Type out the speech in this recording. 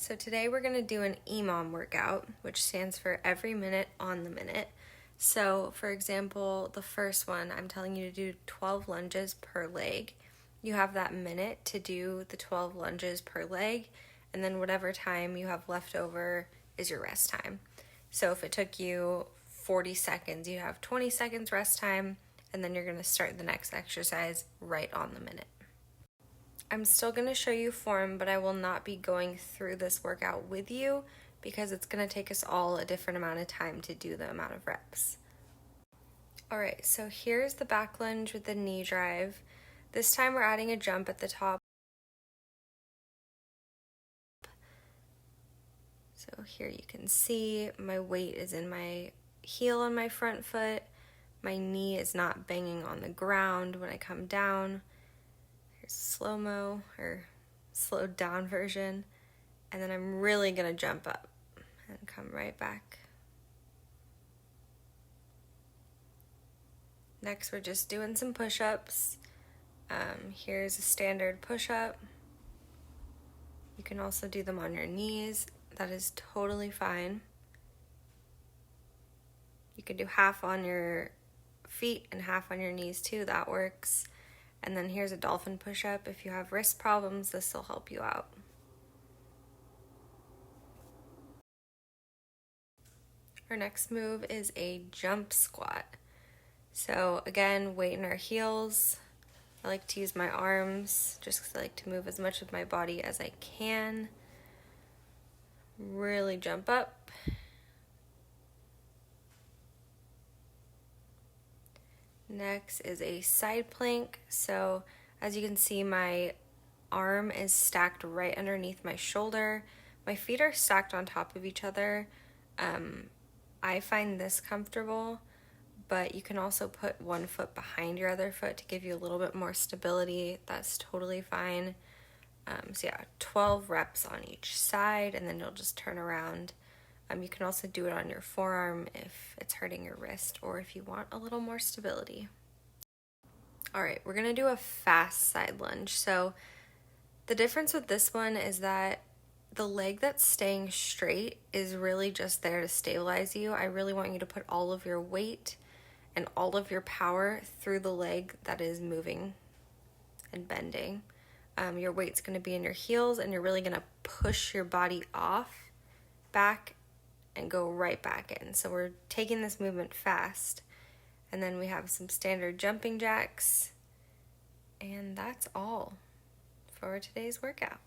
So today we're going to do an EMOM workout, which stands for every minute on the minute. So for example, the first one, I'm telling you to do 12 lunges per leg. You have that minute to do the 12 lunges per leg, and then whatever time you have left over is your rest time. So if it took you 40 seconds, you have 20 seconds rest time, and then you're going to start the next exercise right on the minute. I'm still going to show you form, but I will not be going through this workout with you because it's going to take us all a different amount of time to do the amount of reps. Alright, so here's the back lunge with the knee drive. This time we're adding a jump at the top. So here you can see my weight is in my heel on my front foot. My knee is not banging on the ground when I come down. Slow-mo or slowed down version, and then I'm really gonna jump up and come right back. Next we're just doing some push-ups. Here's a standard push-up. You can also do them on your knees. That is totally fine. You can do half on your feet and half on your knees too. That works. And then here's a dolphin push-up. If you have wrist problems, this will help you out. Our next move is a jump squat. So again, weight in our heels. I like to use my arms just because I like to move as much of my body as I can. Really jump up. Next is a side plank. So as you can see, my arm is stacked right underneath my shoulder. My feet are stacked on top of each other. I find this comfortable, but you can also put one foot behind your other foot to give you a little bit more stability. That's totally fine. So yeah, 12 reps on each side, and then you'll just turn around. You can also do it on your forearm if it's hurting your wrist or if you want a little more stability. All right, we're gonna do a fast side lunge. So the difference with this one is that the leg that's staying straight is really just there to stabilize you. I really want you to put all of your weight and all of your power through the leg that is moving and bending. Your weight's gonna be in your heels, and you're really gonna push your body off, back, and go right back in. So we're taking this movement fast. And then we have some standard jumping jacks. And that's all for today's workout.